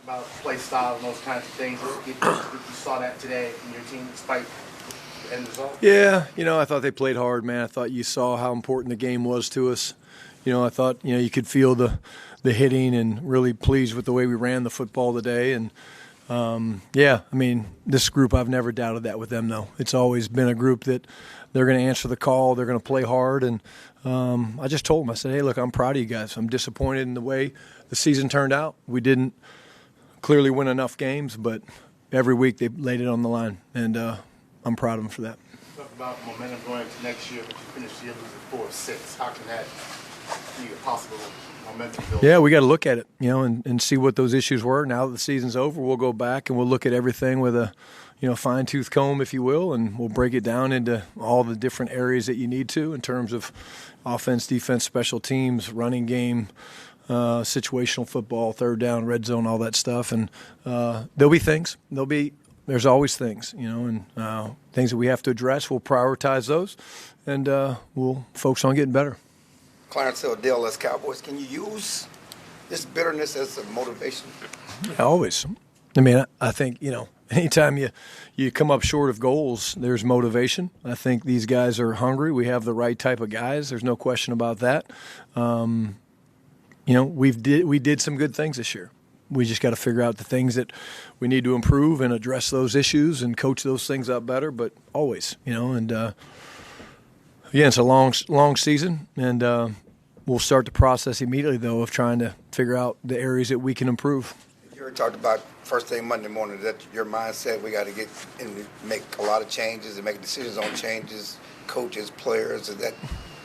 about play style and those kinds of things. You saw that today in your team despite the end result? Yeah, I thought they played hard, man. I thought you saw how important the game was to us. I thought, you could feel the hitting, and really pleased with the way we ran the football today. And, this group, I've never doubted that with them, though. It's always been a group that they're going to answer the call, they're going to play hard. And I just told them, I said, hey, look, I'm proud of you guys. I'm disappointed in the way the season turned out. We didn't clearly win enough games, but every week they laid it on the line, and I'm proud of them for that. Talk about momentum going into next year, but you finished the year losing 4-6. How can that be a possible momentum build? Yeah, we got to look at it, and see what those issues were. Now that the season's over, we'll go back and we'll look at everything with a fine-tooth comb, if you will, and we'll break it down into all the different areas that you need to in terms of offense, defense, special teams, running game, situational football, third down, red zone, all that stuff. And there'll be things. There's always things, and things that we have to address. We'll prioritize those, and we'll focus on getting better. Clarence Hill, as Cowboys, can you use this bitterness as a motivation? Yeah, always. I think, anytime you come up short of goals, there's motivation. I think these guys are hungry. We have the right type of guys. There's no question about that. We did some good things this year. We just got to figure out the things that we need to improve and address those issues and coach those things up better. But always, and it's a long season, and we'll start the process immediately, though, of trying to figure out the areas that we can improve. You already talked about first thing Monday morning, that your mindset, we got to get and make a lot of changes and make decisions on changes, coaches, players. Is that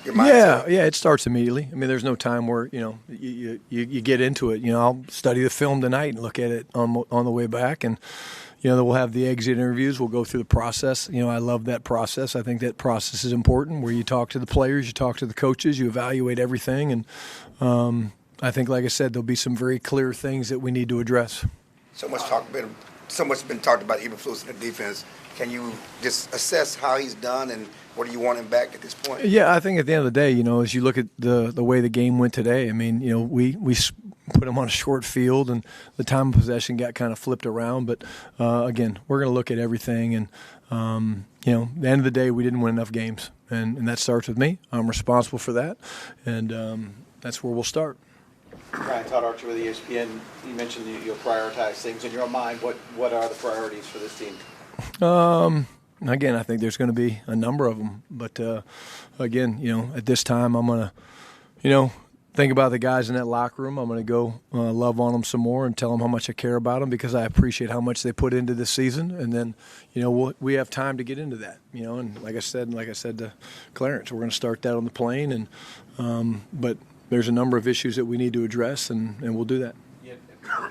your mindset? Yeah, it starts immediately. There's no time where, you get into it. I'll study the film tonight and look at it on the way back, and then we'll have the exit interviews. We'll go through the process. I love that process. I think that process is important, where you talk to the players, you talk to the coaches, you evaluate everything. And I think, like I said, there'll be some very clear things that we need to address. So much been talked about Eberflus in the defense. Can you just assess how he's done, and what do you want him back at this point? Yeah, I think at the end of the day, as you look at the way the game went today, we put him on a short field, and the time of possession got kind of flipped around. But, again, we're going to look at everything. And, at the end of the day, we didn't win enough games. And that starts with me. I'm responsible for that. And that's where we'll start. Ryan Todd Archer with ESPN. You mentioned you'll prioritize things in your mind. What are the priorities for this team? Again, I think there's going to be a number of them. But, again, at this time, I'm going to, think about the guys in that locker room. I'm going to go love on them some more and tell them how much I care about them, because I appreciate how much they put into this season. And then, we have time to get into that. And like I said to Clarence, we're going to start that on the plane. And but there's a number of issues that we need to address, and we'll do that. Yeah,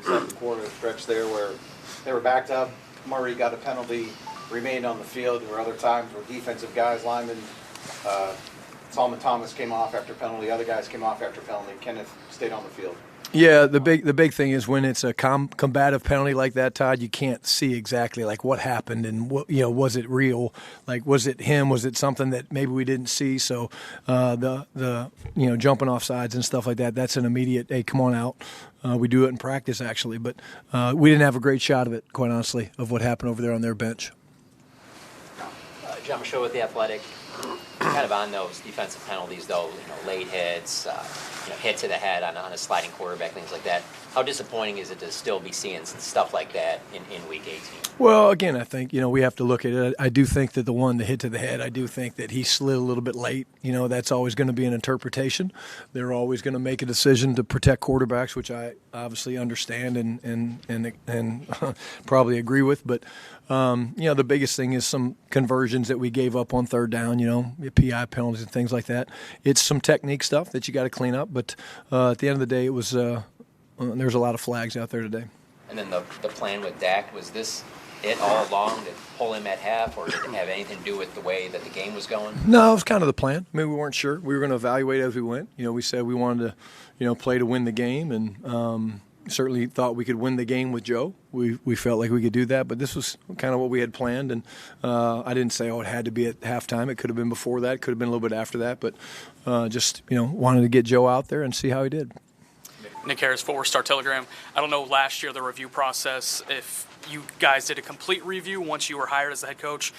second quarter stretch there where they were backed up. Murray got a penalty, remained on the field. There were other times where defensive guys, linemen, Solomon Thomas came off after penalty. Other guys came off after penalty. Kenneth stayed on the field. Yeah, the big thing is when it's a combative penalty like that, Todd, you can't see exactly like what happened and what, was it real? Like, was it him? Was it something that maybe we didn't see? So the jumping off sides and stuff like that, that's an immediate, hey, come on out. We do it in practice, actually, but we didn't have a great shot of it, quite honestly, of what happened over there on their bench. John Michaud with The Athletic. Kind of on those defensive penalties, though, late hits, hit to the head on a sliding quarterback, things like that. How disappointing is it to still be seeing stuff like that in Week 18? Well, again, I think, we have to look at it. I do think that the hit to the head, I do think that he slid a little bit late. That's always going to be an interpretation. They're always going to make a decision to protect quarterbacks, which I obviously understand and probably agree with. But, the biggest thing is some conversions that we gave up on third down, PI penalties and things like that. It's some technique stuff that you got to clean up. But at the end of the day, it was there's a lot of flags out there today. And then the plan with Dak, was this it all along to pull him at half, or did it have anything to do with the way that the game was going? No, it was kind of the plan. We weren't sure. We were going to evaluate as we went. We said we wanted to, play to win the game, and certainly thought we could win the game with Joe. We felt like we could do that, but this was kind of what we had planned. And I didn't say, it had to be at halftime. It could have been before that. It could have been a little bit after that. But just, wanted to get Joe out there and see how he did. Nick Harris, Fort Worth Star-Telegram. I don't know last year the review process, if you guys did a complete review once you were hired as the head coach.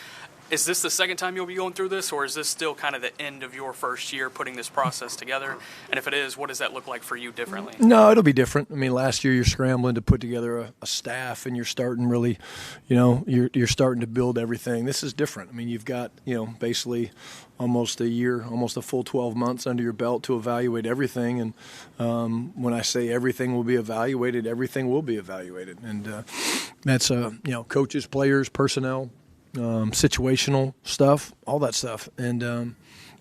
Is this the second time you'll be going through this, or is this still kind of the end of your first year putting this process together? And if it is, what does that look like for you differently? No, it'll be different. I mean, last year you're scrambling to put together a staff, and you're starting really, you're starting to build everything. This is different. I mean, you've got, basically almost a year, almost a full 12 months under your belt to evaluate everything. And when I say everything will be evaluated, everything will be evaluated. And that's, coaches, players, personnel, situational stuff, all that stuff. And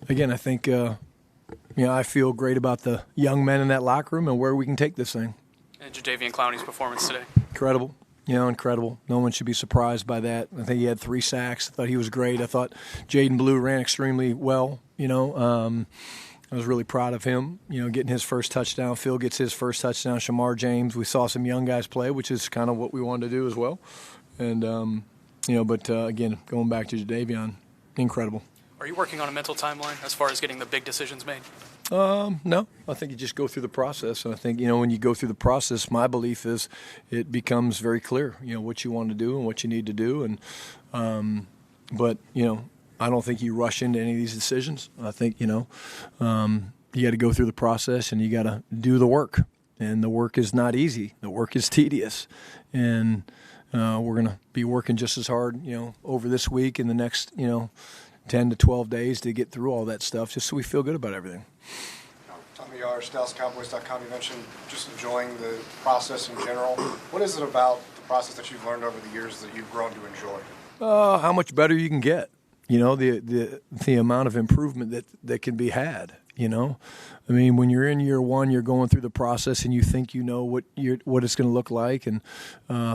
again, I think I feel great about the young men in that locker room and where we can take this thing. And Jadeveon Clowney's performance today. Incredible. Incredible. No one should be surprised by that. I think he had 3 sacks. I thought he was great. I thought Jaden Blue ran extremely well. I was really proud of him, getting his first touchdown. Phil gets his first touchdown. Shamar James. We saw some young guys play, which is kind of what we wanted to do as well. And again, going back to Jadeveon, incredible. Are you working on a mental timeline as far as getting the big decisions made? No. I think you just go through the process. And I think, when you go through the process, my belief is it becomes very clear, what you want to do and what you need to do. And, I don't think you rush into any of these decisions. I think, you got to go through the process and you got to do the work. And the work is not easy. The work is tedious. And we're going to be working just as hard, over this week and the next, 10 to 12 days to get through all that stuff, just so we feel good about everything. Tommy Yar, DallasCowboys.com, you mentioned just enjoying the process in general. What is it about the process that you've learned over the years that you've grown to enjoy? How much better you can get. The amount of improvement that can be had. I mean, when you're in year one, you're going through the process and you think what it's going to look like, and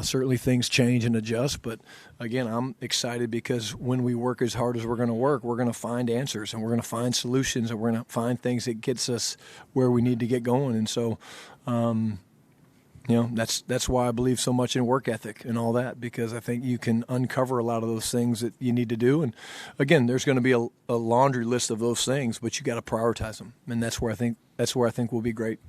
certainly things change and adjust. But again, I'm excited because when we work as hard as we're going to work, we're going to find answers and we're going to find solutions and we're going to find things that gets us where we need to get going. And so, that's why I believe so much in work ethic and all that, because I think you can uncover a lot of those things that you need to do. And again, there's going to be a laundry list of those things, but you got to prioritize them. And that's where I think we'll be great.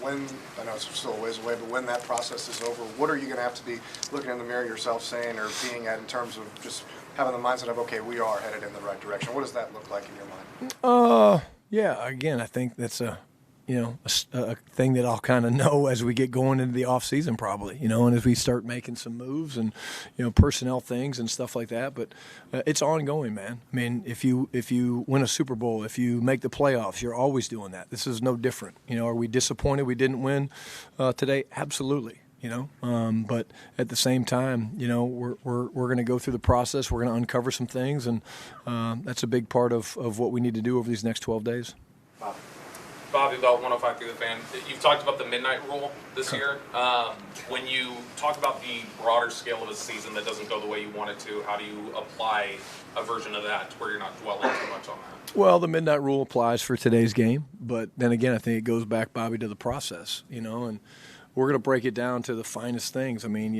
And then I know it's still a ways away, but when that process is over, what are you going to have to be looking in the mirror yourself saying or being at in terms of just having the mindset of, okay, we are headed in the right direction? What does that look like in your mind? Yeah, again, I think that's a thing that I'll kind of know as we get going into the off season, probably, and as we start making some moves and, personnel things and stuff like that. But it's ongoing, man. I mean, if you win a Super Bowl, if you make the playoffs, you're always doing that. This is no different. Are we disappointed we didn't win today? Absolutely. But at the same time, we're going to go through the process. We're going to uncover some things, and that's a big part of what we need to do over these next 12 days. Bobby Belt, 105 through the fan. You've talked about the midnight rule this year. When you talk about the broader scale of a season that doesn't go the way you want it to, how do you apply a version of that to where you're not dwelling too much on that? Well, the midnight rule applies for today's game, but then again, I think it goes back, Bobby, to the process, and we're going to break it down to the finest things. I mean,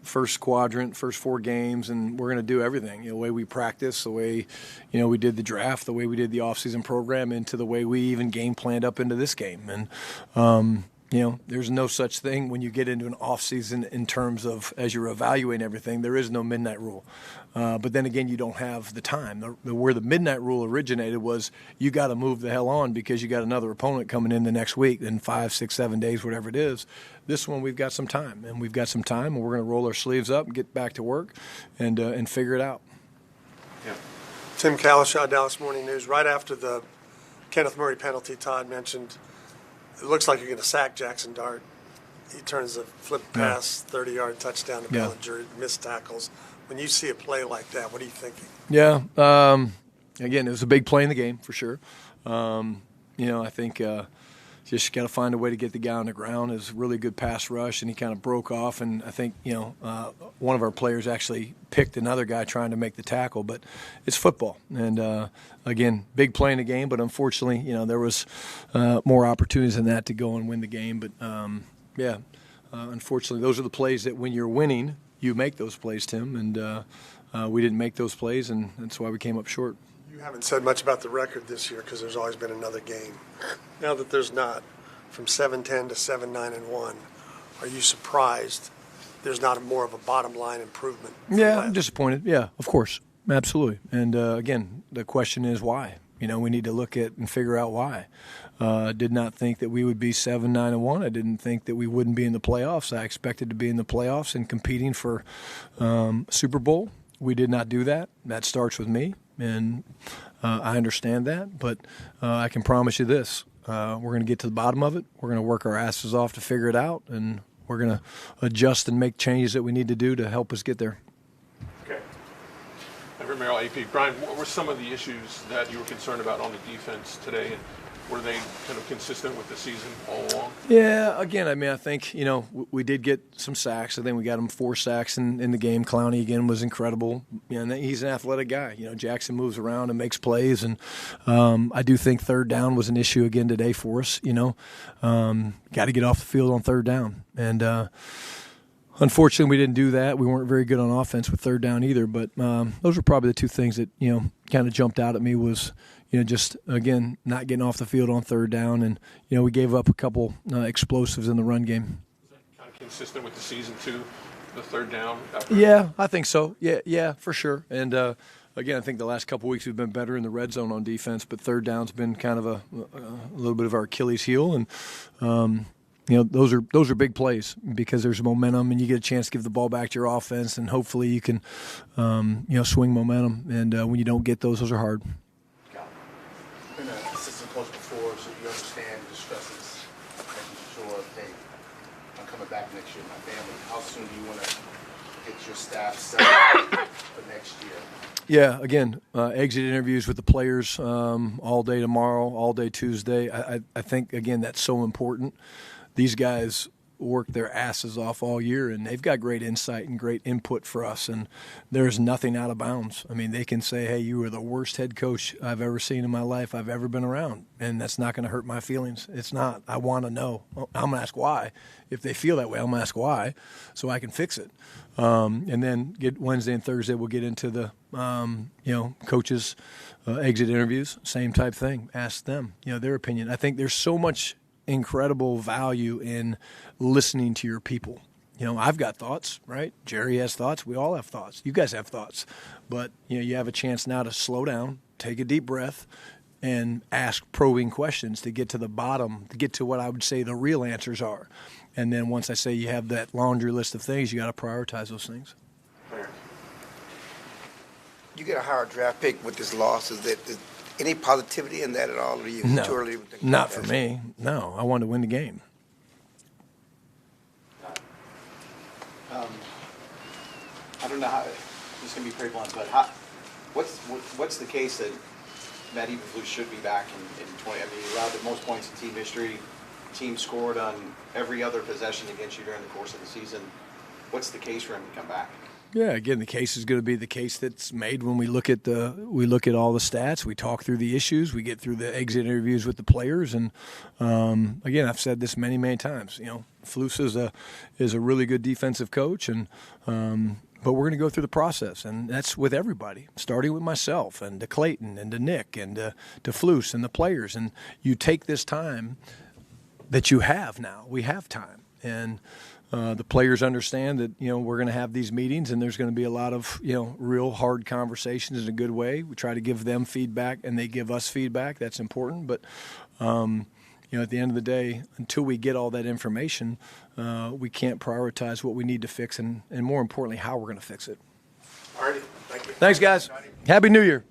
first quadrant, first 4 games, and we're going to do everything. The way we practice, the way, we did the draft, the way we did the offseason program, into the way we even game planned up into this game. And, there's no such thing when you get into an offseason in terms of, as you're evaluating everything, there is no midnight rule. But then again, you don't have the time. Where the midnight rule originated was you got to move the hell on because you got another opponent coming in the next week, in 5, 6, 7 days, whatever it is. This one, we've got some time, and we're going to roll our sleeves up and get back to work and figure it out. Yeah. Tim Kalishaw, Dallas Morning News. Right after the Kenneth Murray penalty, Todd mentioned, it looks like you're going to sack Jackson Dart. He turns a flip pass, 30-yard touchdown to Bellinger, missed tackles. When you see a play like that, what are you thinking? Yeah. Again, it was a big play in the game for sure. I think just got to find a way to get the guy on the ground. It was a really good pass rush, and he kind of broke off. And I think, one of our players actually picked another guy trying to make the tackle. But it's football. And, again, big play in the game. But unfortunately, there was more opportunities than that to go and win the game. But, unfortunately, those are the plays that when you're winning, you make those plays, Tim. And we didn't make those plays, and that's why we came up short. You haven't said much about the record this year because there's always been another game. Now that there's not, from 7-10 to 7-9-1. Are you surprised there's not more of a bottom line improvement? Yeah, I'm disappointed. Yeah, of course. Absolutely. And again, the question is why? We need to look at and figure out why. Did not think that we would be 7-9-1. I didn't think that we wouldn't be in the playoffs. I expected to be in the playoffs and competing for Super Bowl. We did not do that. That starts with me, and I understand that. But I can promise you this. We're going to get to the bottom of it. We're going to work our asses off to figure it out, and we're going to adjust and make changes that we need to do to help us get there. Okay. Ever Merrill, AP. Brian, what were some of the issues that you were concerned about on the defense today? And were they kind of consistent with the season all along? Yeah, again, I think, we did get some sacks. I think we got him 4 sacks in the game. Clowney, again, was incredible. And he's an athletic guy. Jackson moves around and makes plays. And I do think third down was an issue again today for us. Got to get off the field on third down. And unfortunately, we didn't do that. We weren't very good on offense with third down either. But those were probably the 2 things that, kind of jumped out at me was – just, again, not getting off the field on third down. And, we gave up a couple explosives in the run game. Is that kind of consistent with the season, too, the third down? Yeah, I think so. Yeah, for sure. And, again, I think the last couple weeks we've been better in the red zone on defense, but third down's been kind of a little bit of our Achilles heel. And, those are big plays because there's momentum and you get a chance to give the ball back to your offense, and hopefully you can, swing momentum. And when you don't get those are hard. Been an assistant coach before, so you understand the stresses, making sure, hey, I'm coming back next year with my family. How soon do you want to get your staff set up for next year? Yeah, again, exit interviews with the players all day tomorrow, all day Tuesday. I think, again, that's so important. These guys work their asses off all year, and they've got great insight and great input for us, and there's nothing out of bounds. I mean, they can say, hey, you were the worst head coach I've ever seen in my life, I've ever been around, and that's not going to hurt my feelings. It's not. I want to know. I'm going to ask why. If they feel that way, I'm going to ask why so I can fix it. And then get Wednesday and Thursday, we'll get into the, coaches' exit interviews, same type thing. Ask them, their opinion. I think there's so much incredible value in listening to your people. I've got thoughts, right? Jerry has thoughts. We all have thoughts. You guys have thoughts. But, you have a chance now to slow down, take a deep breath, and ask probing questions to get to the bottom, to get to what I would say the real answers are. And then once I say you have that laundry list of things, you got to prioritize those things. You get a higher draft pick with this loss. Is any positivity in that at all? Or are you No, too early? not for me. No, I wanted to win the game. I don't know how, this is going to be pretty blunt, but what's the case that Matt Eberflus should be back in 20? I mean, he allowed the most points in team history. Team scored on every other possession against you during the course of the season. What's the case for him to come back? Yeah, again, the case is going to be the case that's made when we look at all the stats. We talk through the issues. We get through the exit interviews with the players, and again, I've said this many times. Flus is a really good defensive coach, and but we're going to go through the process, and that's with everybody, starting with myself and to Clayton and to Nick and to Flus and the players. And you take this time that you have now. We have time, and the players understand that we're going to have these meetings, and there's going to be a lot of real hard conversations in a good way. We try to give them feedback, and they give us feedback. That's important, but at the end of the day, until we get all that information, we can't prioritize what we need to fix, and more importantly, how we're going to fix it. All righty. Thank you. Thanks, guys. Happy New Year.